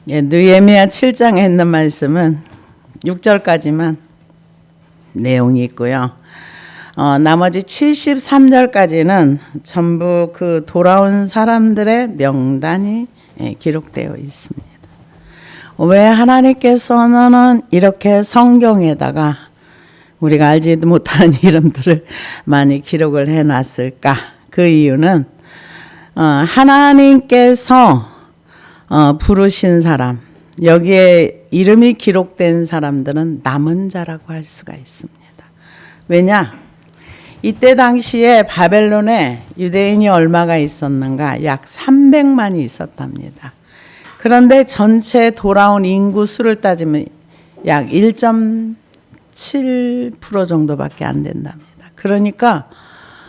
예, 느헤미야 7장에 있는 말씀은 6절까지만 내용이 있고요. 나머지 73절까지는 전부 그 돌아온 사람들의 명단이 기록되어 있습니다. 왜 하나님께서는 이렇게 성경에다가 우리가 알지도 못하는 이름들을 많이 기록을 해놨을까? 그 이유는 하나님께서 부르신 사람, 여기에 이름이 기록된 사람들은 남은 자라고 할 수가 있습니다. 왜냐? 이때 당시에 바벨론에 유대인이 얼마가 있었는가? 약 300만이 있었답니다. 그런데 전체 돌아온 인구 수를 따지면 약 1.7% 정도밖에 안 된답니다. 그러니까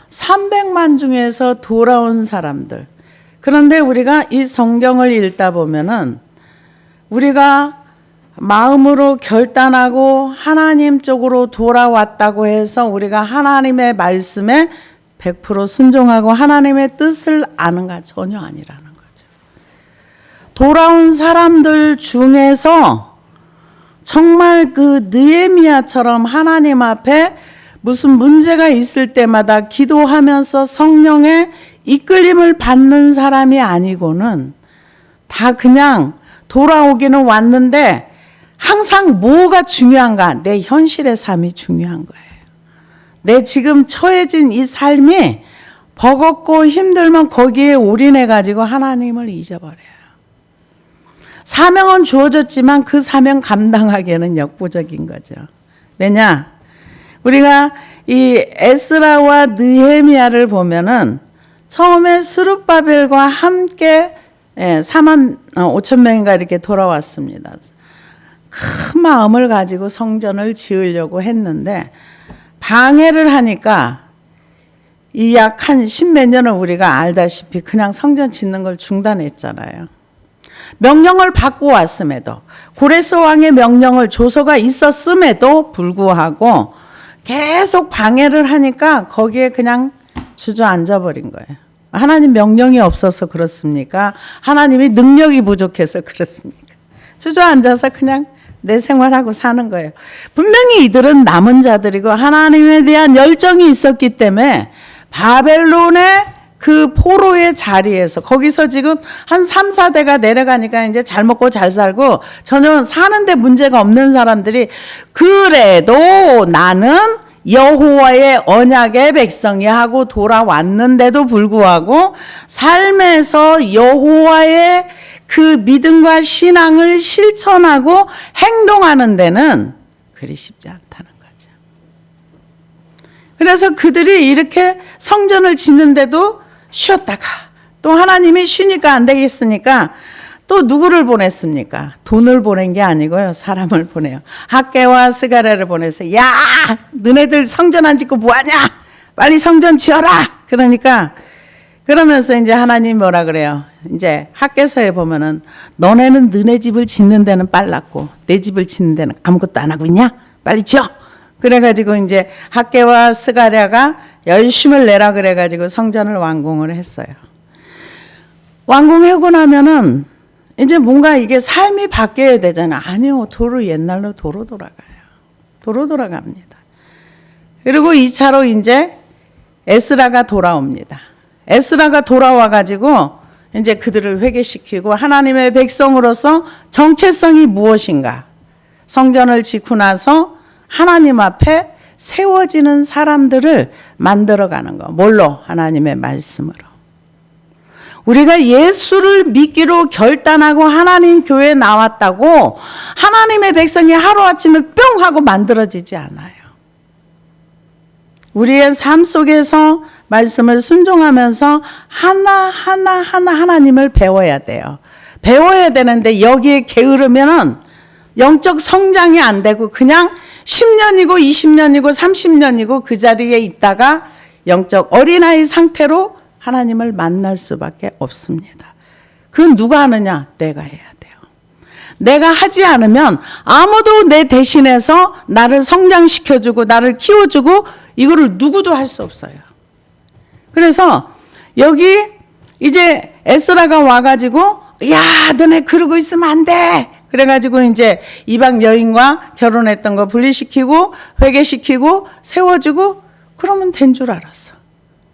300만 중에서 돌아온 사람들. 그런데 우리가 이 성경을 읽다 보면은 우리가 마음으로 결단하고 하나님 쪽으로 돌아왔다고 해서 우리가 하나님의 말씀에 100% 순종하고 하나님의 뜻을 아는가? 전혀 아니라는 거죠. 돌아온 사람들 중에서 정말 그 느헤미야처럼 하나님 앞에 무슨 문제가 있을 때마다 기도하면서 성령의 이끌림을 받는 사람이 아니고는 다 그냥 돌아오기는 왔는데 항상 뭐가 중요한가? 내 현실의 삶이 중요한 거예요. 내 지금 처해진 이 삶이 버겁고 힘들면 거기에 올인해가지고 하나님을 잊어버려요. 사명은 주어졌지만 그 사명 감당하기에는 역부족인 거죠. 왜냐? 우리가 이 에스라와 느헤미야를 보면은 처음에 스룹바벨과 함께 4만 5천 명인가 이렇게 돌아왔습니다. 큰 마음을 가지고 성전을 지으려고 했는데 방해를 하니까 이 약 한 10몇 년을 우리가 알다시피 그냥 성전 짓는 걸 중단했잖아요. 명령을 받고 왔음에도 고레스 왕의 명령을 조서가 있었음에도 불구하고 계속 방해를 하니까 거기에 그냥 주저앉아 버린 거예요. 하나님 명령이 없어서 그렇습니까? 하나님이 능력이 부족해서 그렇습니까? 주저앉아서 그냥 내 생활하고 사는 거예요. 분명히 이들은 남은 자들이고 하나님에 대한 열정이 있었기 때문에 바벨론의 그 포로의 자리에서 거기서 지금 한 3, 4대가 내려가니까 이제 잘 먹고 잘 살고 전혀 사는데 문제가 없는 사람들이 그래도 나는 여호와의 언약의 백성이 하고 돌아왔는데도 불구하고 삶에서 여호와의 그 믿음과 신앙을 실천하고 행동하는 데는 그리 쉽지 않다는 거죠. 그래서 그들이 이렇게 성전을 짓는데도 쉬었다가 또 하나님이 쉬니까 안 되겠으니까 또 누구를 보냈습니까? 돈을 보낸 게 아니고요. 사람을 보내요. 학개와 스가랴를 보내서 야 너네들 성전 안 짓고 뭐하냐? 빨리 성전 지어라. 그러면서 이제 하나님 뭐라 그래요? 이제 학개서에 보면은 너네는 너네 집을 짓는 데는 빨랐고 내 집을 짓는 데는 아무것도 안 하고 있냐? 빨리 지어. 그래가지고 이제 학개와 스가랴가 열심을 내라 그래가지고 성전을 완공을 했어요. 완공하고 나면은 이제 뭔가 이게 삶이 바뀌어야 되잖아요. 아니요. 도로 옛날로 도로 돌아가요. 도로 돌아갑니다. 그리고 2차로 이제 에스라가 돌아옵니다. 에스라가 돌아와가지고 이제 그들을 회개시키고 하나님의 백성으로서 정체성이 무엇인가? 성전을 짓고 나서 하나님 앞에 세워지는 사람들을 만들어가는 거. 뭘로? 하나님의 말씀으로. 우리가 예수를 믿기로 결단하고 하나님 교회에 나왔다고 하나님의 백성이 하루아침에 뿅 하고 만들어지지 않아요. 우리의 삶 속에서 말씀을 순종하면서 하나하나 하나님을 배워야 돼요. 배워야 되는데 여기에 게으르면은 영적 성장이 안 되고 그냥 10년이고 20년이고 30년이고 그 자리에 있다가 영적 어린아이 상태로 하나님을 만날 수밖에 없습니다. 그건 누가 하느냐? 내가 해야 돼요. 내가 하지 않으면 아무도 내 대신해서 나를 성장시켜주고 나를 키워주고 이거를 누구도 할 수 없어요. 그래서 여기 이제 에스라가 와가지고 야, 너네 그러고 있으면 안 돼. 그래가지고 이제 이방 여인과 결혼했던 거 분리시키고 회개시키고 세워주고 그러면 된 줄 알았어.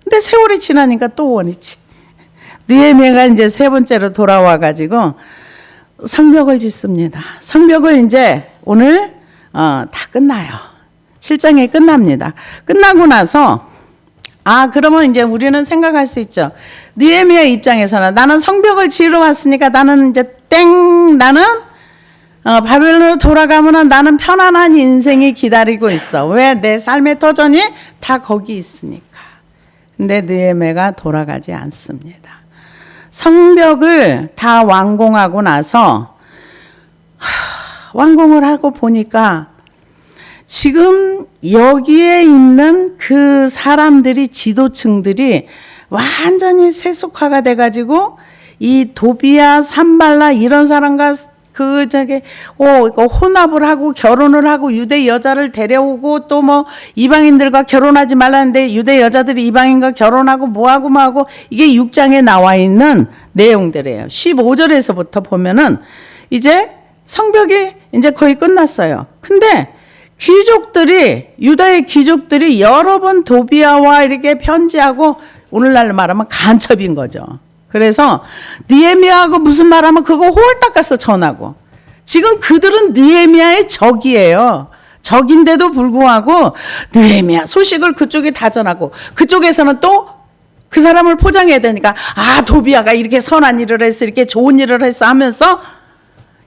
근데 세월이 지나니까 또 원이지. 느헤미야가 이제 세 번째로 돌아와가지고 성벽을 짓습니다. 성벽을 이제 오늘 다 끝나요. 7장에 끝납니다. 끝나고 나서 그러면 이제 우리는 생각할 수 있죠. 느헤미야 입장에서는 나는 성벽을 지으러 왔으니까 나는 이제 나는 바벨론으로 돌아가면 나는 편안한 인생이 기다리고 있어. 왜? 내 삶의 터전이 다 거기 있으니까. 근데 느헤미야가 돌아가지 않습니다. 성벽을 다 완공하고 나서 완공을 하고 보니까 지금 여기에 있는 그 사람들이 지도층들이 완전히 세속화가 돼가지고 이 도비야 산발라 이런 사람과 혼합을 하고 결혼을 하고 유대 여자를 데려오고 또 뭐 이방인들과 결혼하지 말라는데 유대 여자들이 이방인과 결혼하고 뭐하고 이게 6장에 나와 있는 내용들이에요. 15절에서부터 보면은 이제 성벽이 이제 거의 끝났어요. 근데 유다의 귀족들이 여러 번 도비야와 이렇게 편지하고 오늘날로 말하면 간첩인 거죠. 그래서 느헤미야하고 무슨 말하면 그거 홀딱 가서 전하고 지금 그들은 느헤미야의 적이에요. 적인데도 불구하고 느헤미야 소식을 그쪽에 다 전하고 그쪽에서는 또 그 사람을 포장해야 되니까 도비야가 이렇게 선한 일을 했어 이렇게 좋은 일을 했어 하면서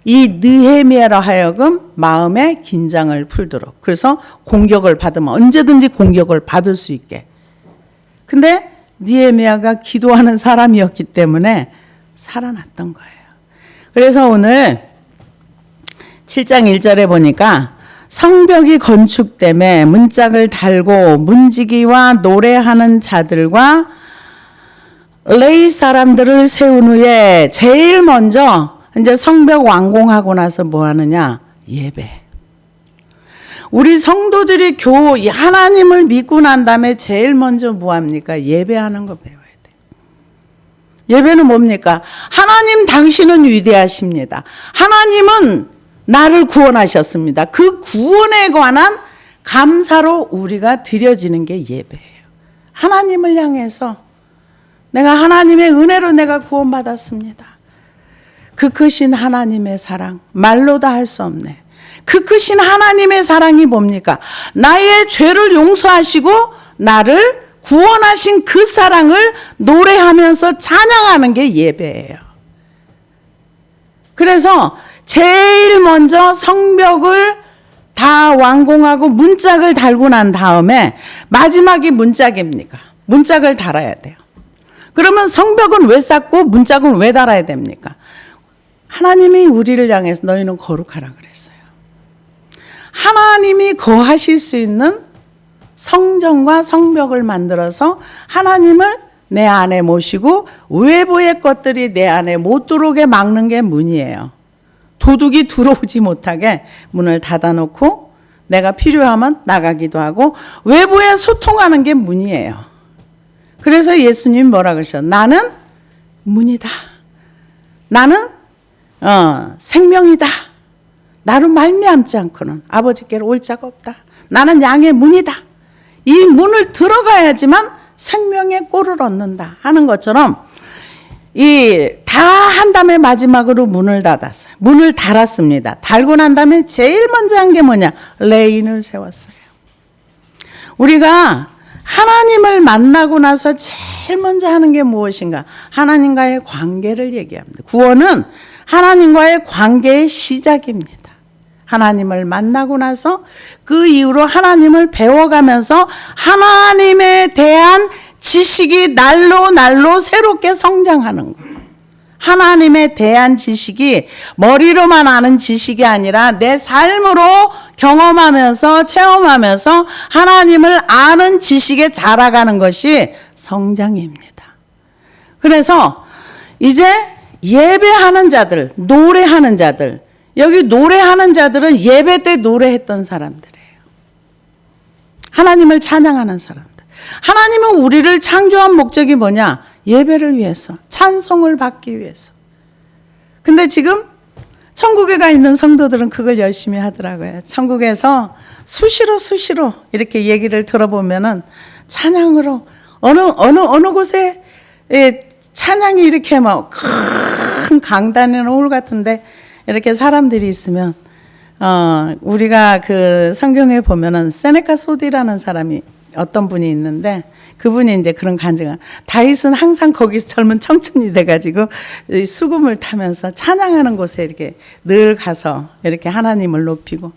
이 느헤미야로 하여금 마음의 긴장을 풀도록 그래서 공격을 받으면 언제든지 공격을 받을 수 있게. 근데 느헤미야가 기도하는 사람이었기 때문에 살아났던 거예요. 그래서 오늘 7장 1절에 보니까 성벽이 건축됨에 문짝을 달고 문지기와 노래하는 자들과 레위 사람들을 세운 후에 제일 먼저 이제 성벽 완공하고 나서 뭐 하느냐? 예배. 우리 성도들이 하나님을 믿고 난 다음에 제일 먼저 뭐 합니까? 예배하는 거 배워야 돼. 예배는 뭡니까? 하나님 당신은 위대하십니다. 하나님은 나를 구원하셨습니다. 그 구원에 관한 감사로 우리가 드려지는 게 예배예요. 하나님을 향해서 내가 하나님의 은혜로 내가 구원받았습니다. 그 크신 하나님의 사랑 말로 다 할 수 없네. 그 크신 하나님의 사랑이 뭡니까? 나의 죄를 용서하시고 나를 구원하신 그 사랑을 노래하면서 찬양하는 게 예배예요. 그래서 제일 먼저 성벽을 다 완공하고 문짝을 달고 난 다음에 마지막이 문짝입니까? 문짝을 달아야 돼요. 그러면 성벽은 왜 쌓고 문짝은 왜 달아야 됩니까? 하나님이 우리를 향해서 너희는 거룩하라 그랬어요. 하나님이 거하실 수 있는 성전과 성벽을 만들어서 하나님을 내 안에 모시고 외부의 것들이 내 안에 못 들어오게 막는 게 문이에요. 도둑이 들어오지 못하게 문을 닫아놓고 내가 필요하면 나가기도 하고 외부에 소통하는 게 문이에요. 그래서 예수님 뭐라 그러셨어요? 나는 문이다. 나는 생명이다. 나로 말미암지 않고는 아버지께로 올 자가 없다. 나는 양의 문이다. 이 문을 들어가야지만 생명의 꼴을 얻는다 하는 것처럼 다 한 다음에 마지막으로 문을 닫았어요. 문을 달았습니다. 달고 난 다음에 제일 먼저 한 게 뭐냐? 레인을 세웠어요. 우리가 하나님을 만나고 나서 제일 먼저 하는 게 무엇인가? 하나님과의 관계를 얘기합니다. 구원은 하나님과의 관계의 시작입니다. 하나님을 만나고 나서 그 이후로 하나님을 배워가면서 하나님에 대한 지식이 날로 새롭게 성장하는 거예요. 하나님에 대한 지식이 머리로만 아는 지식이 아니라 내 삶으로 경험하면서 체험하면서 하나님을 아는 지식에 자라가는 것이 성장입니다. 그래서 이제 예배하는 자들, 노래하는 자들, 여기 노래하는 자들은 예배 때 노래했던 사람들이에요. 하나님을 찬양하는 사람들. 하나님은 우리를 창조한 목적이 뭐냐? 예배를 위해서, 찬송을 받기 위해서. 근데 지금 천국에 가 있는 성도들은 그걸 열심히 하더라고요. 천국에서 수시로 이렇게 얘기를 들어보면은 찬양으로 어느 곳에 찬양이 이렇게 막 큰 강단이나 홀 같은데 이렇게 사람들이 있으면 우리가 그 성경에 보면은 세네카 소디라는 사람이 어떤 분이 있는데 그분이 이제 그런 간증을 다윗은 항상 거기서 젊은 청춘이 돼가지고 수금을 타면서 찬양하는 곳에 이렇게 늘 가서 이렇게 하나님을 높이고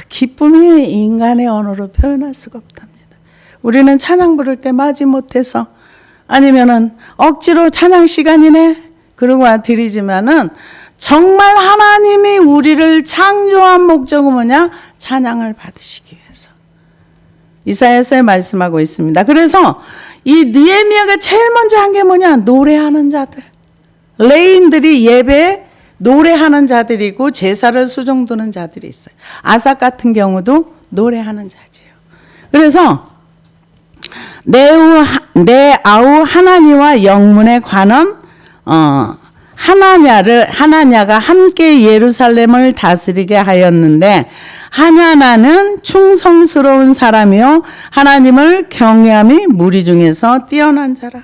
기쁨이 인간의 언어로 표현할 수가 없답니다. 우리는 찬양 부를 때 마지못해서 아니면은 억지로 찬양 시간이네 그러고 드리지만은 정말 하나님이 우리를 창조한 목적은 뭐냐? 찬양을 받으시기 위해서. 이사야서에 말씀하고 있습니다. 그래서 이 느헤미야가 제일 먼저 한 게 뭐냐? 노래하는 자들. 레인들이 예배에 노래하는 자들이고 제사를 수종드는 자들이 있어요. 아삭 같은 경우도 노래하는 자지요. 그래서 내 아우 하나니와 영문에 관한 하나냐가 함께 예루살렘을 다스리게 하였는데 하냐나는 충성스러운 사람이요 하나님을 경외함이 무리 중에서 뛰어난 자라.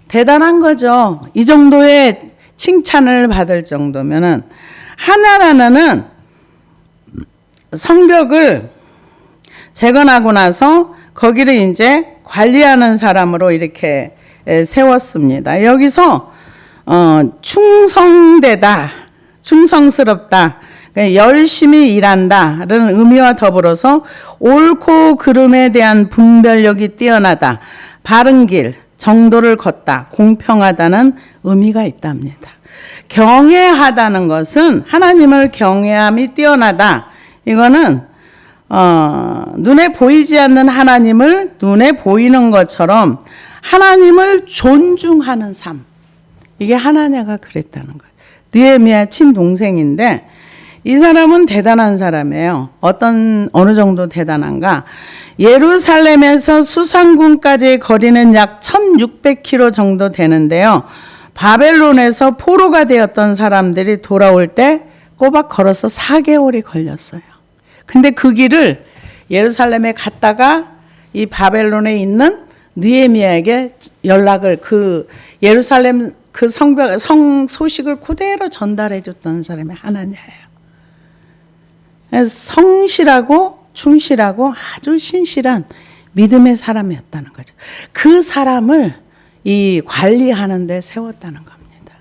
대단한 거죠. 이 정도의 칭찬을 받을 정도면은 하냐나는 성벽을 재건하고 나서 거기를 이제 관리하는 사람으로 이렇게 세웠습니다. 여기서 충성되다, 충성스럽다, 열심히 일한다라는 의미와 더불어서 옳고 그름에 대한 분별력이 뛰어나다, 바른 길, 정도를 걷다, 공평하다는 의미가 있답니다. 경외하다는 것은 하나님을 경외함이 뛰어나다. 이거는 눈에 보이지 않는 하나님을 눈에 보이는 것처럼 하나님을 존중하는 삶. 이게 하나냐가 그랬다는 거예요. 느헤미야 친동생인데 이 사람은 대단한 사람이에요. 어느 정도 대단한가? 예루살렘에서 수상궁까지의 거리는 약 1600km 정도 되는데요. 바벨론에서 포로가 되었던 사람들이 돌아올 때 꼬박 걸어서 4개월이 걸렸어요. 근데 그 길을 예루살렘에 갔다가 이 바벨론에 있는 느헤미야에게 연락을 그 예루살렘 그 성 소식을 그대로 전달해 줬던 사람이 하나냐예요. 성실하고 충실하고 아주 신실한 믿음의 사람이었다는 거죠. 그 사람을 이 관리하는 데 세웠다는 겁니다.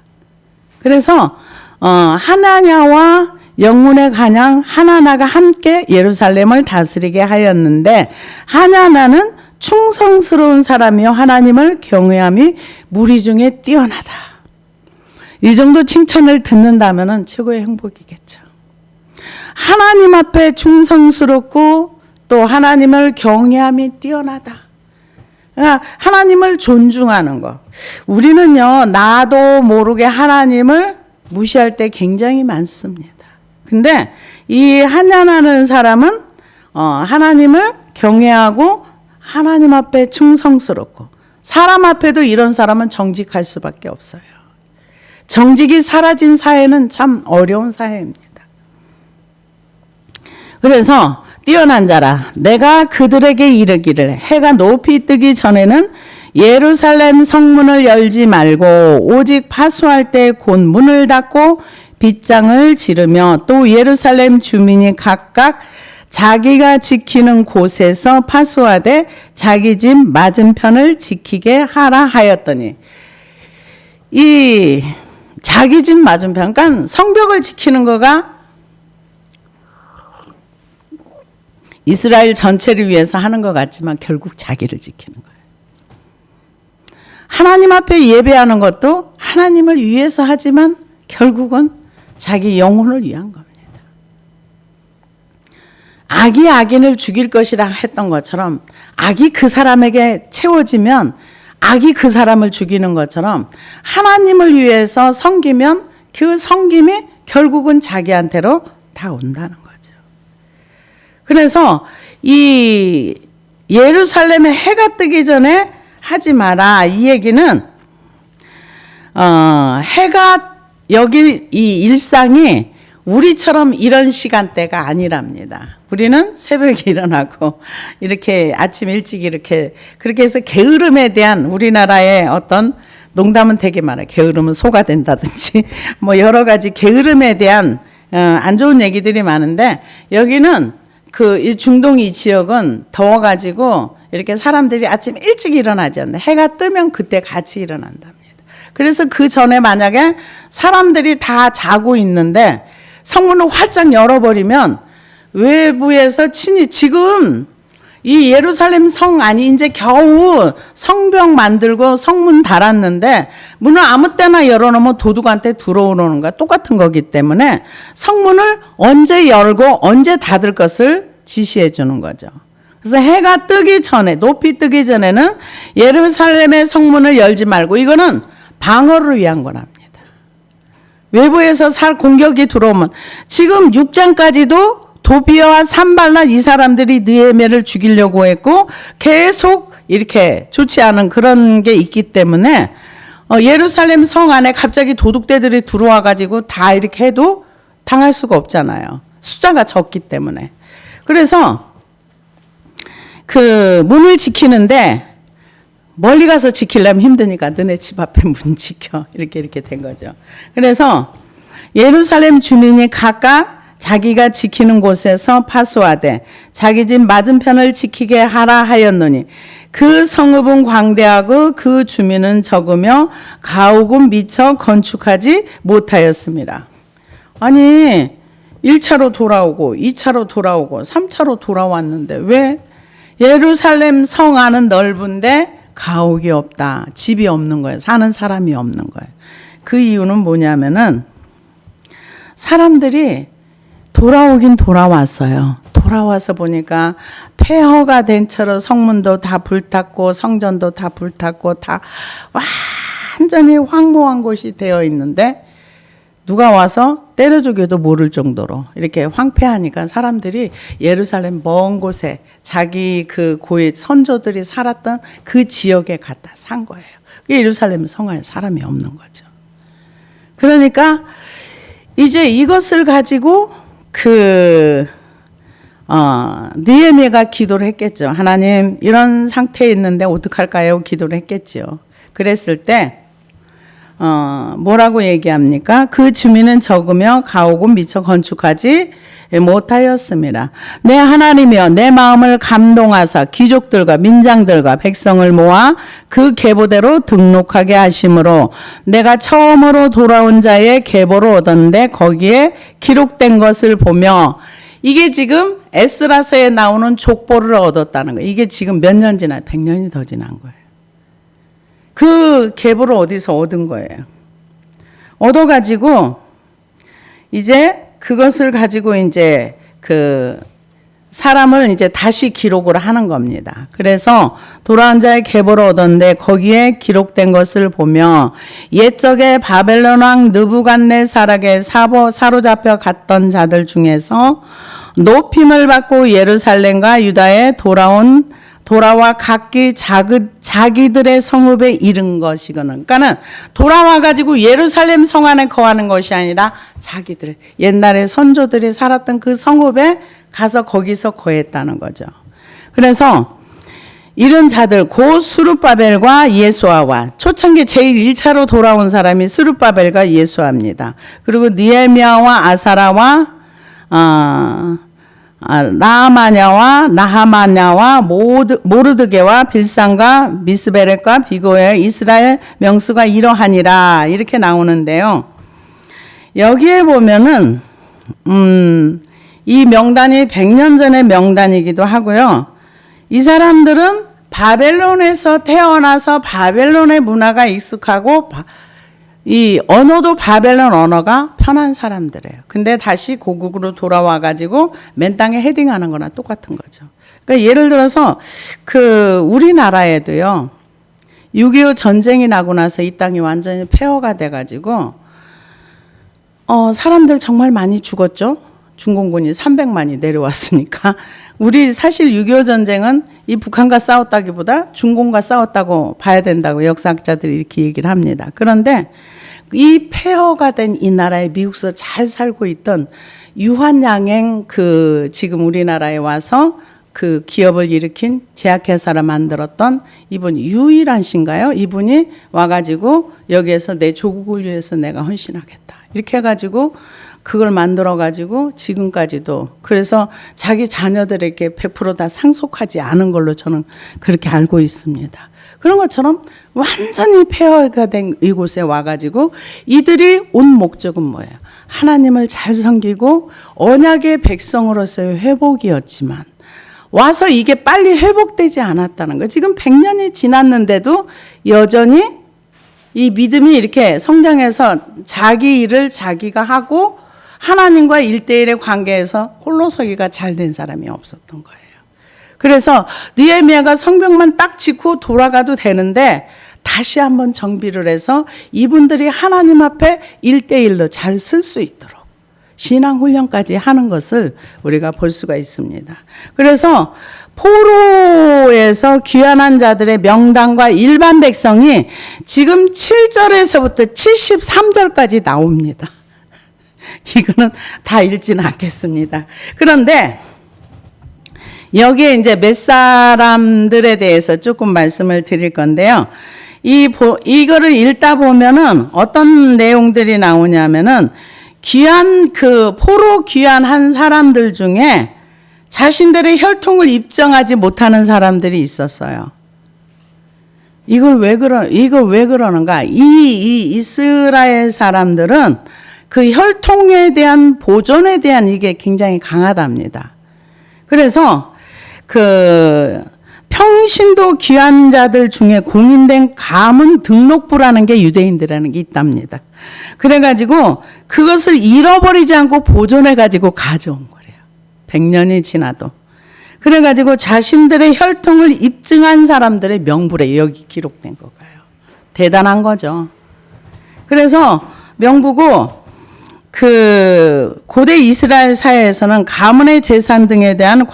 그래서 하나냐와 영문의 간양 하나나가 함께 예루살렘을 다스리게 하였는데 하나나는 충성스러운 사람이요 하나님을 경외함이 무리 중에 뛰어나다. 이 정도 칭찬을 듣는다면 최고의 행복이겠죠. 하나님 앞에 충성스럽고 또 하나님을 경외함이 뛰어나다. 그러니까 하나님을 존중하는 거. 우리는요 나도 모르게 하나님을 무시할 때 굉장히 많습니다. 근데 이 하냐라는 사람은 하나님을 경외하고 하나님 앞에 충성스럽고 사람 앞에도 이런 사람은 정직할 수밖에 없어요. 정직이 사라진 사회는 참 어려운 사회입니다. 그래서 뛰어난 자라 내가 그들에게 이르기를 해가 높이 뜨기 전에는 예루살렘 성문을 열지 말고 오직 파수할 때 곧 문을 닫고 빗장을 지르며 또 예루살렘 주민이 각각 자기가 지키는 곳에서 파수하되 자기 집 맞은편을 지키게 하라 하였더니 이 자기 집 맞은편 그러니까 성벽을 지키는 거가 이스라엘 전체를 위해서 하는 것 같지만 결국 자기를 지키는 거예요. 하나님 앞에 예배하는 것도 하나님을 위해서 하지만 결국은 자기 영혼을 위한 겁니다. 악이 악인을 죽일 것이라 했던 것처럼 악이 그 사람에게 채워지면 악이 그 사람을 죽이는 것처럼 하나님을 위해서 섬기면 그 섬김이 결국은 자기한테로 다 온다는 거죠. 그래서 이 예루살렘에 해가 뜨기 전에 하지 마라. 이 얘기는 해가 여기 이 일상이 우리처럼 이런 시간대가 아니랍니다. 우리는 새벽에 일어나고 이렇게 아침 일찍 이렇게 그렇게 해서 게으름에 대한 우리나라의 어떤 농담은 되게 많아요. 게으름은 소가 된다든지 뭐 여러 가지 게으름에 대한 안 좋은 얘기들이 많은데 여기는 이 중동 이 지역은 더워가지고 이렇게 사람들이 아침 일찍 일어나지 않는다. 해가 뜨면 그때 같이 일어난답니다. 그래서 그 전에 만약에 사람들이 다 자고 있는데 성문을 활짝 열어버리면 외부에서 친히 지금 이 예루살렘 성 안이 이제 겨우 성벽 만들고 성문 달았는데 문을 아무 때나 열어놓으면 도둑한테 들어오는 거야. 똑같은 거기 때문에 성문을 언제 열고 언제 닫을 것을 지시해 주는 거죠. 그래서 해가 뜨기 전에 높이 뜨기 전에는 예루살렘의 성문을 열지 말고 이거는 방어를 위한 거랍니다. 외부에서 공격이 들어오면 지금 6장까지도 도비아와 산발랏 이 사람들이 느헤미야를 죽이려고 했고 계속 이렇게 좋지 않은 그런 게 있기 때문에 예루살렘 성 안에 갑자기 도둑대들이 들어와 가지고 다 이렇게 해도 당할 수가 없잖아요. 숫자가 적기 때문에. 그래서 그 문을 지키는데 멀리 가서 지키려면 힘드니까 너네 집 앞에 문 지켜. 이렇게 된 거죠. 그래서 예루살렘 주민이 각각 자기가 지키는 곳에서 파수하되 자기 집 맞은편을 지키게 하라 하였노니 그 성읍은 광대하고 그 주민은 적으며 가옥은 미처 건축하지 못하였습니다. 아니 1차로 돌아오고 2차로 돌아오고 3차로 돌아왔는데 왜 예루살렘 성 안은 넓은데 가옥이 없다. 집이 없는 거예요. 사는 사람이 없는 거예요. 그 이유는 뭐냐면은 사람들이 돌아오긴 돌아왔어요. 돌아와서 보니까 폐허가 된 채로 성문도 다 불탔고 성전도 다 불탔고 다 완전히 황무한 곳이 되어 있는데 누가 와서 때려 죽여도 모를 정도로 이렇게 황폐하니까 사람들이 예루살렘 먼 곳에 자기 그 고위 선조들이 살았던 그 지역에 갖다 산 거예요. 예루살렘 성안에 사람이 없는 거죠. 그러니까 이제 이것을 가지고 느헤미야가 기도를 했겠죠. 하나님 이런 상태에 있는데 어떡할까요? 기도를 했겠죠. 그랬을 때 뭐라고 얘기합니까? 그 주민은 적으며 가옥은 미처 건축하지 못하였습니다. 내 하나님이여 내 마음을 감동하사 귀족들과 민장들과 백성을 모아 그 계보대로 등록하게 하심으로 내가 처음으로 돌아온 자의 계보를 얻었는데 거기에 기록된 것을 보며 이게 지금 에스라서에 나오는 족보를 얻었다는 거예요. 이게 지금 몇 년 지나 100년이 더 지난 거예요. 그 계보를 어디서 얻은 거예요. 얻어가지고 이제 그것을 가지고 이제 그 사람을 이제 다시 기록을 하는 겁니다. 그래서 돌아온 자의 계보를 얻었는데 거기에 기록된 것을 보며 옛적에 바벨론 왕 느부갓네살에게 사로잡혀 갔던 자들 중에서 높임을 받고 예루살렘과 유다에 돌아와 각기 자기들의 성읍에 이른 것이거든. 그러니까는 돌아와 가지고 예루살렘 성 안에 거하는 것이 아니라 자기들 옛날에 선조들이 살았던 그 성읍에 가서 거기서 거했다는 거죠. 그래서 이런 자들 곧 스룹바벨과 예수아와 초창기 제일 1차로 돌아온 사람이 스룹바벨과 예수아입니다. 그리고 느헤미야와 아사라와 라하마냐와 나하마냐와 모르드게와 빌산과 미스베렉과 비고의 이스라엘 명수가 이러하니라 이렇게 나오는데요. 여기에 보면은 이 명단이 100년 전의 명단이기도 하고요. 이 사람들은 바벨론에서 태어나서 바벨론의 문화가 익숙하고 이 언어도 바벨론 언어가 편한 사람들이에요. 근데 다시 고국으로 돌아와 가지고 맨 땅에 헤딩하는 거나 똑같은 거죠. 그러니까 예를 들어서 우리나라에도요. 6.25 전쟁이 나고 나서 이 땅이 완전히 폐허가 돼 가지고 사람들 정말 많이 죽었죠. 중공군이 300만이 내려왔으니까. 우리 사실 6.25 전쟁은 이 북한과 싸웠다기보다 중공과 싸웠다고 봐야 된다고 역사학자들이 이렇게 얘기를 합니다. 그런데 이 폐허가 된 이 나라에 미국에서 잘 살고 있던 유한양행 지금 우리나라에 와서 그 기업을 일으킨 제약회사를 만들었던 이분 유일한 씨인가요? 이분이 와가지고 여기에서 내 조국을 위해서 내가 헌신하겠다. 이렇게 해가지고 그걸 만들어가지고 지금까지도 그래서 자기 자녀들에게 100% 다 상속하지 않은 걸로 저는 그렇게 알고 있습니다. 그런 것처럼 완전히 폐허가 된 이곳에 와가지고 이들이 온 목적은 뭐예요? 하나님을 잘 섬기고 언약의 백성으로서의 회복이었지만 와서 이게 빨리 회복되지 않았다는 거. 지금 100년이 지났는데도 여전히 이 믿음이 이렇게 성장해서 자기 일을 자기가 하고 하나님과 1대1의 관계에서 홀로서기가 잘 된 사람이 없었던 거예요. 그래서 느헤미야가 성벽만 딱 짓고 돌아가도 되는데 다시 한번 정비를 해서 이분들이 하나님 앞에 1대1로 잘 쓸 수 있도록 신앙훈련까지 하는 것을 우리가 볼 수가 있습니다. 그래서 포로에서 귀환한 자들의 명단과 일반 백성이 지금 7절에서부터 73절까지 나옵니다. 이거는 다 읽지는 않겠습니다. 그런데 여기에 이제 몇 사람들에 대해서 조금 말씀을 드릴 건데요. 이거를 읽다 보면은 어떤 내용들이 나오냐면은 포로 귀환한 사람들 중에 자신들의 혈통을 입증하지 못하는 사람들이 있었어요. 이걸 왜 그러는가? 이 이스라엘 사람들은 그 혈통에 대한 보존에 대한 이게 굉장히 강하답니다. 그래서 평신도 귀환자들 중에 공인된 가문 등록부라는 게 유대인들이라는 게 있답니다. 그래가지고 그것을 잃어버리지 않고 보존해가지고 가져온 거래요. 100년이 지나도. 그래가지고 자신들의 혈통을 입증한 사람들의 명부래 여기 기록된 거가요. 대단한 거죠. 그래서 명부고 고대 이스라엘 사회에서는 가문의 재산 등에 대한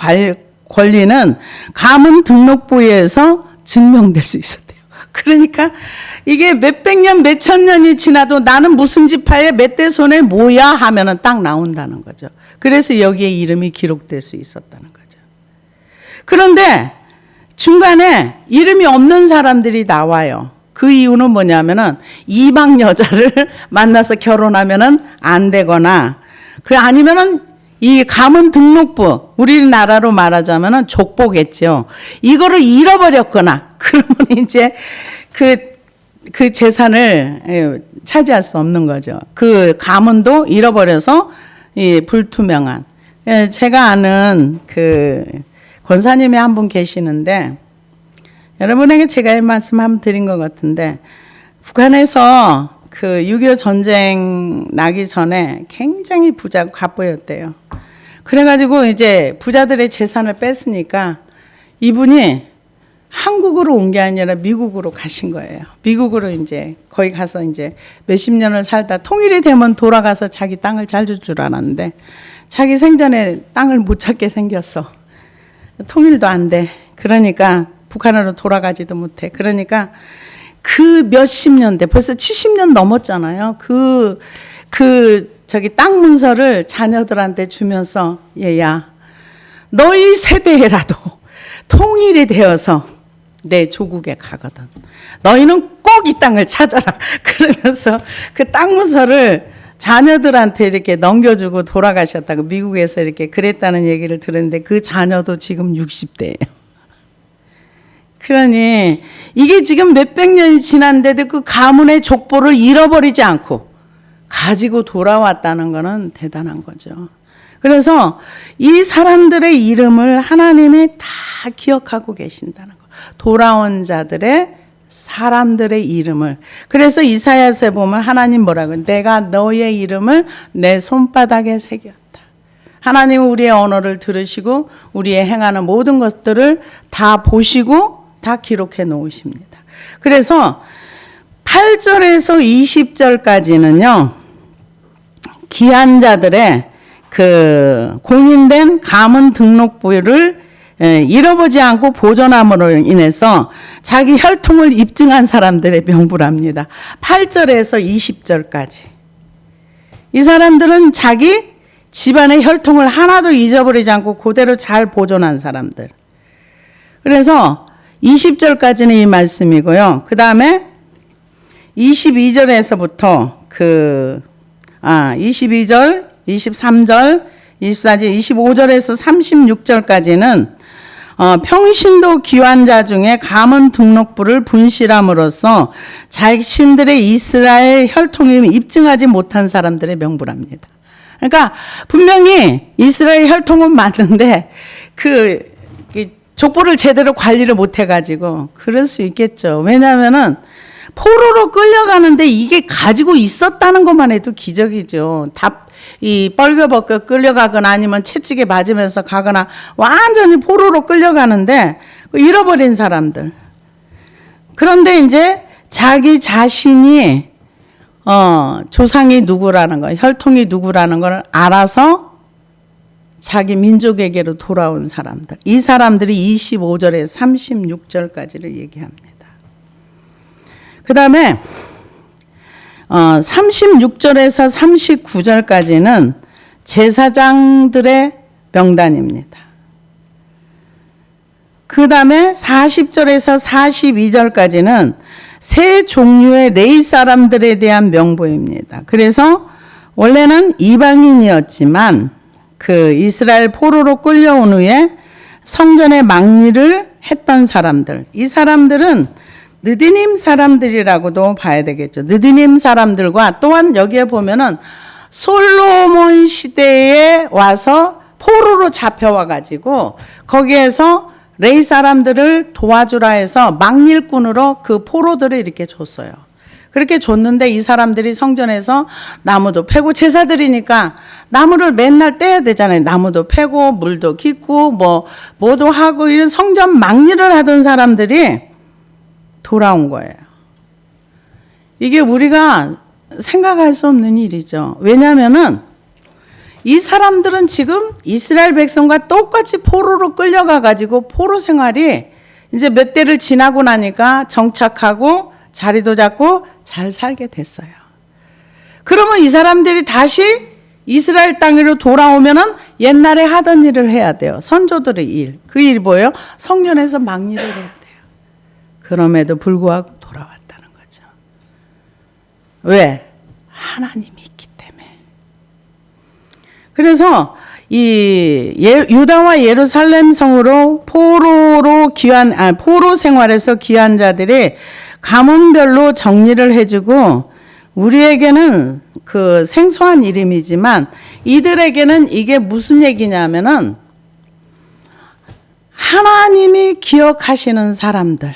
권리는 가문 등록부에서 증명될 수 있었대요. 그러니까 이게 몇백 년, 몇천 년이 지나도 나는 무슨 지파에 몇 대 손에 뭐야 하면은 딱 나온다는 거죠. 그래서 여기에 이름이 기록될 수 있었다는 거죠. 그런데 중간에 이름이 없는 사람들이 나와요. 그 이유는 뭐냐면은 이방 여자를 만나서 결혼하면은 안 되거나 아니면은 이 가문 등록부 우리나라로 말하자면은 족보겠죠. 이거를 잃어버렸거나 그러면 이제 그 재산을 차지할 수 없는 거죠. 그 가문도 잃어버려서 이 불투명한. 제가 아는 권사님이 한 분 계시는데 여러분에게 제가 이 말씀 한번 드린 것 같은데 북한에서 6.25 전쟁 나기 전에 굉장히 부자고 갑부였대요. 그래가지고 이제 부자들의 재산을 뺐으니까 이분이 한국으로 온 게 아니라 미국으로 가신 거예요. 미국으로 이제 거기 가서 이제 몇십 년을 살다 통일이 되면 돌아가서 자기 땅을 잘 줄 줄 알았는데 자기 생전에 땅을 못 찾게 생겼어. 통일도 안 돼. 그러니까 북한으로 돌아가지도 못해. 그러니까 몇십 년대 벌써 70년 넘었잖아요. 저기 땅 문서를 자녀들한테 주면서 얘야 너희 세대라도 통일이 되어서 내 조국에 가거든. 너희는 꼭 이 땅을 찾아라. 그러면서 그 땅 문서를 자녀들한테 이렇게 넘겨주고 돌아가셨다고 미국에서 이렇게 그랬다는 얘기를 들었는데 그 자녀도 지금 60대예요. 그러니 이게 지금 몇백 년이 지났는데도 그 가문의 족보를 잃어버리지 않고 가지고 돌아왔다는 것은 대단한 거죠. 그래서 이 사람들의 이름을 하나님이 다 기억하고 계신다는 거. 돌아온 자들의 사람들의 이름을. 그래서 이사야서에 보면 하나님 뭐라고 해요? 내가 너의 이름을 내 손바닥에 새겼다. 하나님은 우리의 언어를 들으시고 우리의 행하는 모든 것들을 다 보시고 다 기록해 놓으십니다. 그래서 8절에서 20절까지는요. 귀한 자들의 공인된 가문 등록부를 잃어보지 않고 보존함으로 인해서 자기 혈통을 입증한 사람들의 명부랍니다. 8절에서 20절까지. 이 사람들은 자기 집안의 혈통을 하나도 잊어버리지 않고 그대로 잘 보존한 사람들. 그래서 20절까지는 이 말씀이고요. 그 다음에 22절에서부터 22절, 23절, 24절, 25절에서 36절까지는 평신도 귀환자 중에 가문 등록부를 분실함으로써 자신들의 이스라엘 혈통임을 입증하지 못한 사람들의 명부랍니다. 그러니까 분명히 이스라엘 혈통은 맞는데 족보를 제대로 관리를 못 해가지고 그럴 수 있겠죠. 왜냐하면은 포로로 끌려가는데 이게 가지고 있었다는 것만 해도 기적이죠. 이 뻘겨벗겨 끌려가거나 아니면 채찍에 맞으면서 가거나 완전히 포로로 끌려가는데 잃어버린 사람들. 그런데 이제 자기 자신이 조상이 누구라는 거, 혈통이 누구라는 걸 알아서 자기 민족에게로 돌아온 사람들. 이 사람들이 25절에서 36절까지를 얘기합니다. 그 다음에 36절에서 39절까지는 제사장들의 명단입니다. 그 다음에 40절에서 42절까지는 세 종류의 레위 사람들에 대한 명부입니다. 그래서 원래는 이방인이었지만 이스라엘 포로로 끌려온 후에 성전의 망리를 했던 사람들. 이 사람들은 느디님 사람들이라고도 봐야 되겠죠. 느디님 사람들과 또한 여기에 보면은 솔로몬 시대에 와서 포로로 잡혀와 가지고 거기에서 레위 사람들을 도와주라 해서 망릴꾼으로 그 포로들을 이렇게 줬어요. 그렇게 줬는데 이 사람들이 성전에서 나무도 패고 제사드리니까 나무를 맨날 떼야 되잖아요. 나무도 패고 물도 깃고 뭐도 하고 이런 성전 망리를 하던 사람들이 돌아온 거예요. 이게 우리가 생각할 수 없는 일이죠. 왜냐하면은 이 사람들은 지금 이스라엘 백성과 똑같이 포로로 끌려가 가지고 포로 생활이 이제 몇 대를 지나고 나니까 정착하고 자리도 잡고 잘 살게 됐어요. 그러면 이 사람들이 다시 이스라엘 땅으로 돌아오면은 옛날에 하던 일을 해야 돼요. 선조들의 일. 그 일이 뭐예요? 성전에서 망리를 해야 돼요. 그럼에도 불구하고 돌아왔다는 거죠. 왜? 하나님이 있기 때문에. 그래서 이 유다와 예루살렘 성으로 포로 생활에서 귀한 자들이 가문별로 정리를 해주고 우리에게는 그 생소한 이름이지만 이들에게는 이게 무슨 얘기냐면은 하나님이 기억하시는 사람들.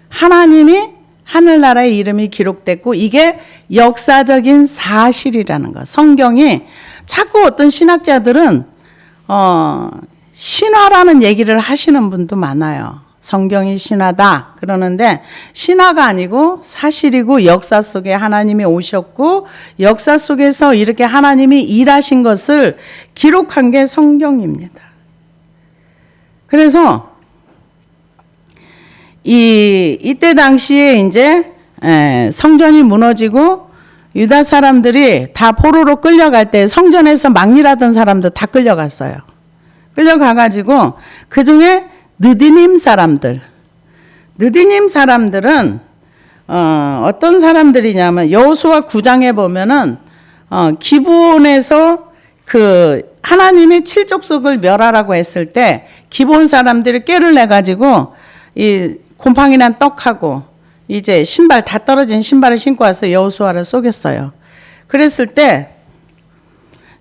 하나님이 하늘나라의 이름이 기록됐고 이게 역사적인 사실이라는 거. 성경이 자꾸 어떤 신학자들은 신화라는 얘기를 하시는 분도 많아요. 성경이 신화다 그러는데 신화가 아니고 사실이고 역사 속에 하나님이 오셨고 역사 속에서 이렇게 하나님이 일하신 것을 기록한 게 성경입니다. 그래서 이때 당시에 이제 성전이 무너지고 유다 사람들이 다 포로로 끌려갈 때 성전에서 망리하던 사람도 다 끌려갔어요. 끌려가가지고 그 중에 느디님 사람들은 어떤 사람들이냐면 여호수아 9장에 보면은 기브온에서 그 하나님이 칠족속을 멸하라고 했을 때 기브온 사람들이 꾀를 내 가지고 이 곰팡이 난 떡하고 이제 신발 다 떨어진 신발을 신고 와서 여호수아를 속였어요. 그랬을 때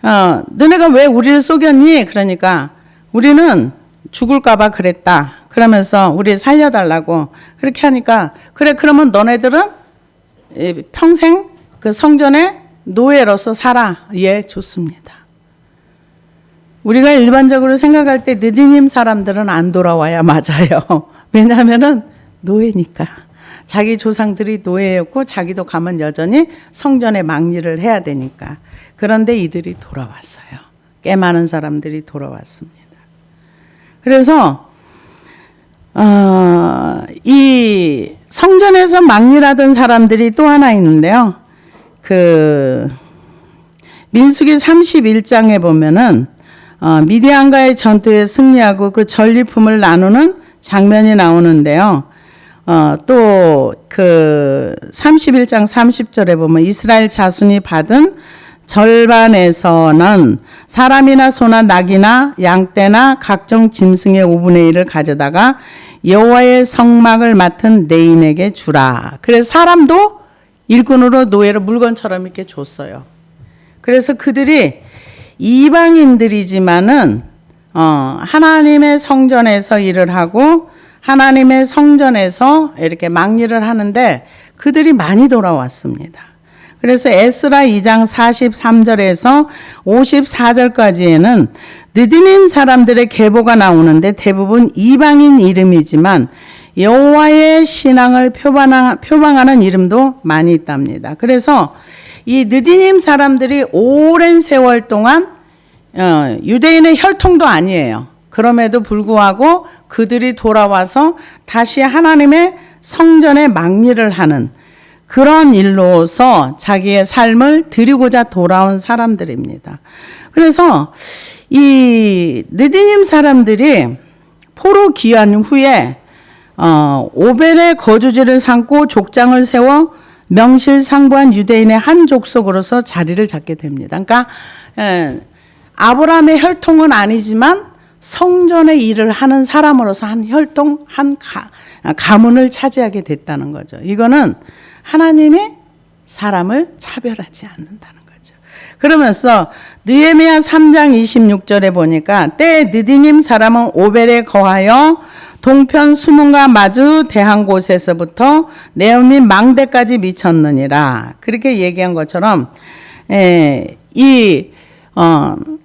너네가 왜 우리를 속였니? 그러니까 우리는 죽을까 봐 그랬다. 그러면서 우리 살려달라고 그렇게 하니까 그래 그러면 너네들은 평생 그 성전의 노예로서 살아. 예, 좋습니다. 우리가 일반적으로 생각할 때 느디님 사람들은 안 돌아와야 맞아요. 왜냐하면은 노예니까. 자기 조상들이 노예였고 자기도 가면 여전히 성전의 망리를 해야 되니까. 그런데 이들이 돌아왔어요. 꽤 많은 사람들이 돌아왔습니다. 그래서 이 성전에서 막일하던 사람들이 또 하나 있는데요. 그 민수기 31장에 보면은 미디안과의 전투에 승리하고 그 전리품을 나누는 장면이 나오는데요. 또 그 31장 30절에 보면 이스라엘 자손이 받은 절반에서는 사람이나 소나 낙이나 양떼나 각종 짐승의 5분의 1을 가져다가 여호와의 성막을 맡은 레인에게 주라. 그래서 사람도 일꾼으로 노예로 물건처럼 이렇게 줬어요. 그래서 그들이 이방인들이지만은 하나님의 성전에서 일을 하고 하나님의 성전에서 이렇게 막일을 하는데 그들이 많이 돌아왔습니다. 그래서 에스라 2장 43절에서 54절까지에는 느디님 사람들의 계보가 나오는데 대부분 이방인 이름이지만 여호와의 신앙을 표방하는 이름도 많이 있답니다. 그래서 이 느디님 사람들이 오랜 세월 동안 유대인의 혈통도 아니에요. 그럼에도 불구하고 그들이 돌아와서 다시 하나님의 성전에 막일을 하는 그런 일로서 자기의 삶을 드리고자 돌아온 사람들입니다. 그래서 이 느디님 사람들이 포로 귀환 후에 오벨의 거주지를 삼고 족장을 세워 명실상부한 유대인의 한 족속으로서 자리를 잡게 됩니다. 그러니까 아브라함의 혈통은 아니지만 성전의 일을 하는 사람으로서 한 혈통, 한 가문을 차지하게 됐다는 거죠. 이거는 하나님이 사람을 차별하지 않는다는 거죠. 그러면서 느헤미야 3장 26절에 보니까 때 느디님 사람은 오벨에 거하여 동편 수문과 마주 대한 곳에서부터 네오민 망대까지 미쳤느니라. 그렇게 얘기한 것처럼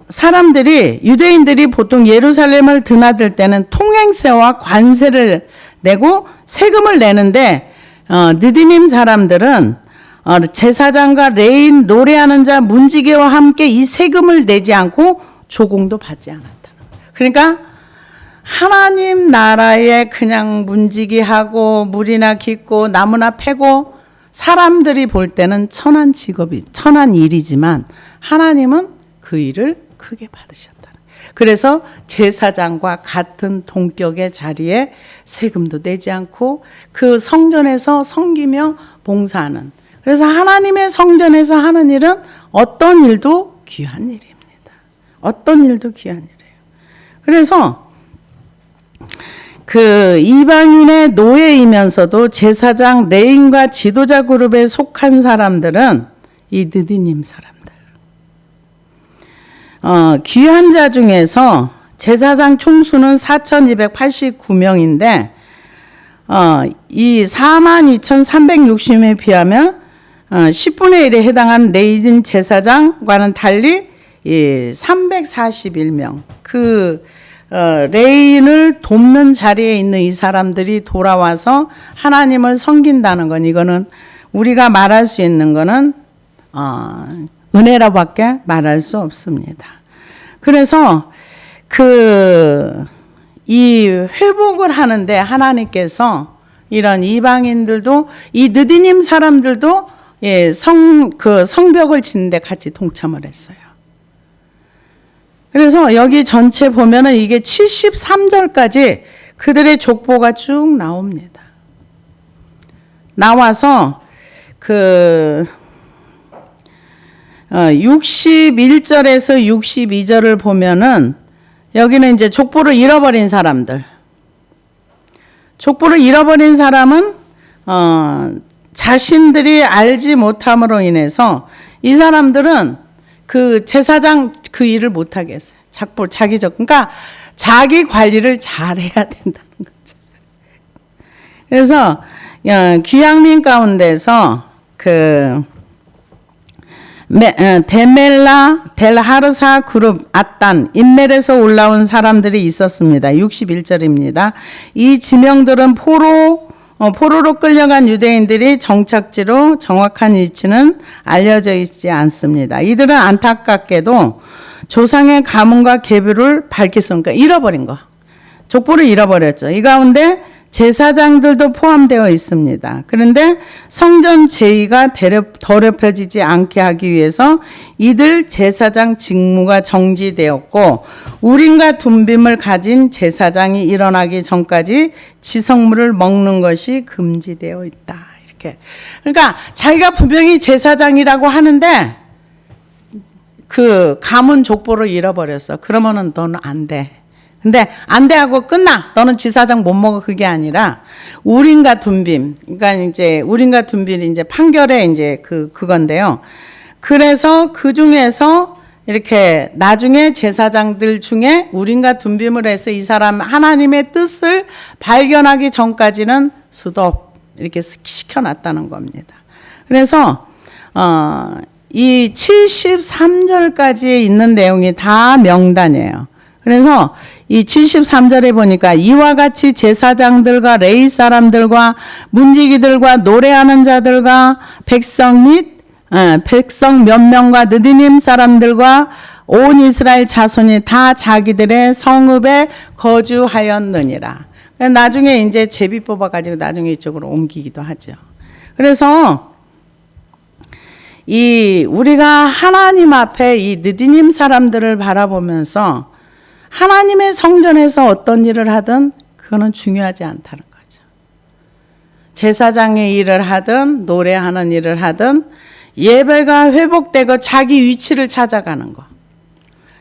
사람들이 유대인들이 보통 예루살렘을 드나들 때는 통행세와 관세를 내고 세금을 내는데 느디님 사람들은 제사장과 레인 노래하는 자 문지기와 함께 이 세금을 내지 않고 조공도 받지 않았다. 그러니까 하나님 나라에 그냥 문지기하고 물이나 깃고 나무나 패고 사람들이 볼 때는 천한 직업이 천한 일이지만 하나님은 그 일을 크게 받으셨다. 그래서 제사장과 같은 동격의 자리에 세금도 내지 않고 그 성전에서 섬기며 봉사하는. 그래서 하나님의 성전에서 하는 일은 어떤 일도 귀한 일입니다. 어떤 일도 귀한 일이에요. 그래서 그 이방인의 노예이면서도 제사장 레인과 지도자 그룹에 속한 사람들은 이 느디님 사람들. 귀한 자 중에서 제사장 총수는 4,289명인데 이 42,360명에 비하면 10분의 1에 해당한 레인 제사장과는 달리 341명 그 레인을 돕는 자리에 있는 이 사람들이 돌아와서 하나님을 섬긴다는 건 이거는 우리가 말할 수 있는 거는 은혜라밖에 말할 수 없습니다. 그래서 이 회복을 하는데 하나님께서 이런 이방인들도 이 느디님 사람들도 성벽을 짓는데 같이 동참을 했어요. 그래서 여기 전체 보면은 이게 73절까지 그들의 족보가 쭉 나옵니다. 나와서 61절에서 62절을 보면은 여기는 이제 족보를 잃어버린 사람들. 족보를 잃어버린 사람은 자신들이 알지 못함으로 인해서 이 사람들은 그 제사장 그 일을 못하게 했어요. 그러니까 자기 관리를 잘해야 된다는 거죠. 그래서 귀향민 가운데서 데멜라, 델하르사 그룹, 아딴, 인멜에서 올라온 사람들이 있었습니다. 61절입니다. 이 지명들은 포로로 끌려간 유대인들이 정착지로 정확한 위치는 알려져 있지 않습니다. 이들은 안타깝게도 조상의 가문과 계보를 밝혔으니까 잃어버린 거. 족보를 잃어버렸죠. 이 가운데 제사장들도 포함되어 있습니다. 그런데 성전 제의가 더럽혀지지 않게 하기 위해서 이들 제사장 직무가 정지되었고 우림과 둠빔을 가진 제사장이 일어나기 전까지 지성물을 먹는 것이 금지되어 있다. 이렇게. 그러니까 자기가 분명히 제사장이라고 하는데 그 가문 족보를 잃어버렸어. 그러면은 너는 안 돼. 근데 안 돼 하고 끝나. 너는 지사장 못 먹어. 그게 아니라 우림과 둠빔. 그러니까 이제 우림과 둠빔이 이제 판결에 이제 그건데요. 그래서 그 중에서 이렇게 나중에 제사장들 중에 우림과 둠빔을 해서 이 사람 하나님의 뜻을 발견하기 전까지는 스톱 이렇게 시켜놨다는 겁니다. 그래서 이 73절까지에 있는 내용이 다 명단이에요. 그래서 이 73절에 보니까 이와 같이 제사장들과 레위 사람들과 문지기들과 노래하는 자들과 백성 및 백성 몇 명과 느디님 사람들과 온 이스라엘 자손이 다 자기들의 성읍에 거주하였느니라. 나중에 이제 제비 뽑아가지고 나중에 이쪽으로 옮기기도 하죠. 그래서 이 우리가 하나님 앞에 이 느디님 사람들을 바라보면서 하나님의 성전에서 어떤 일을 하든 그거는 중요하지 않다는 거죠. 제사장의 일을 하든 노래하는 일을 하든 예배가 회복되고 자기 위치를 찾아가는 거.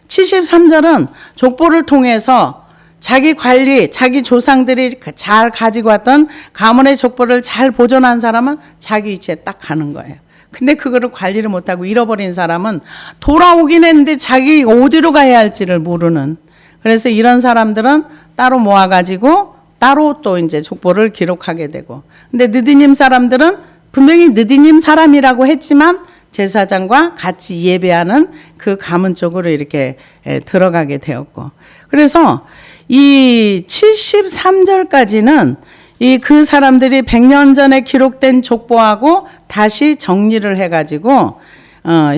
73절은 족보를 통해서 자기 관리, 자기 조상들이 잘 가지고 왔던 가문의 족보를 잘 보존한 사람은 자기 위치에 딱 가는 거예요. 근데 그거를 관리를 못하고 잃어버린 사람은 돌아오긴 했는데 자기 어디로 가야 할지를 모르는. 그래서 이런 사람들은 따로 모아가지고 따로 또 이제 족보를 기록하게 되고. 근데 느디님 사람들은 분명히 느디님 사람이라고 했지만 제사장과 같이 예배하는 그 가문 쪽으로 이렇게 들어가게 되었고. 그래서 이 73절까지는 이 그 사람들이 100년 전에 기록된 족보하고 다시 정리를 해가지고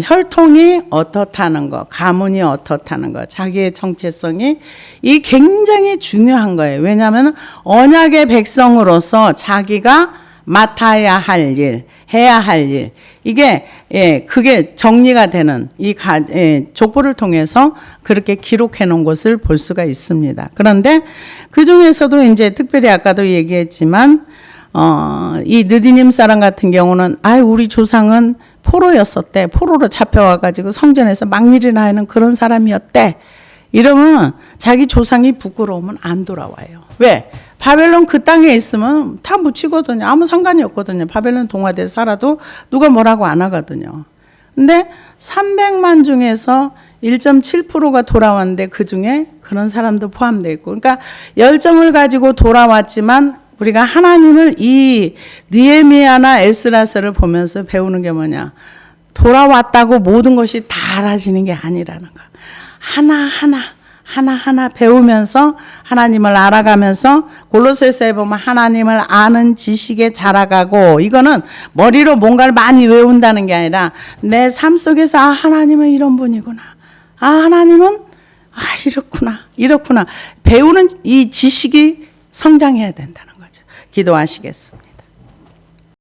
혈통이 어떻다는 거, 가문이 어떻다는 거, 자기의 정체성이 이 굉장히 중요한 거예요. 왜냐하면 언약의 백성으로서 자기가 맡아야 할 일, 해야 할 일, 이게 그게 정리가 되는 이 족보를 통해서 그렇게 기록해 놓은 것을 볼 수가 있습니다. 그런데 그 중에서도 이제 특별히 아까도 얘기했지만 이 느디님 사람 같은 경우는 우리 조상은 포로였었대. 포로로 잡혀와가지고 성전에서 막일이나 하는 그런 사람이었대. 이러면 자기 조상이 부끄러우면 안 돌아와요. 왜? 바벨론 그 땅에 있으면 다 묻히거든요. 아무 상관이 없거든요. 바벨론 동화돼서 살아도 누가 뭐라고 안 하거든요. 근데 300만 중에서 1.7%가 돌아왔는데 그 중에 그런 사람도 포함되어 있고. 그러니까 열정을 가지고 돌아왔지만 우리가 하나님을 이 느헤미야나 에스라서를 보면서 배우는 게 뭐냐. 돌아왔다고 모든 것이 다 알아지는 게 아니라는 거. 하나하나 배우면서 하나님을 알아가면서 골로새서에 보면 하나님을 아는 지식에 자라가고, 이거는 머리로 뭔가를 많이 외운다는 게 아니라 내 삶 속에서 하나님은 이런 분이구나. 하나님은 이렇구나. 배우는 이 지식이 성장해야 된다는 거죠. 기도하시겠습니다.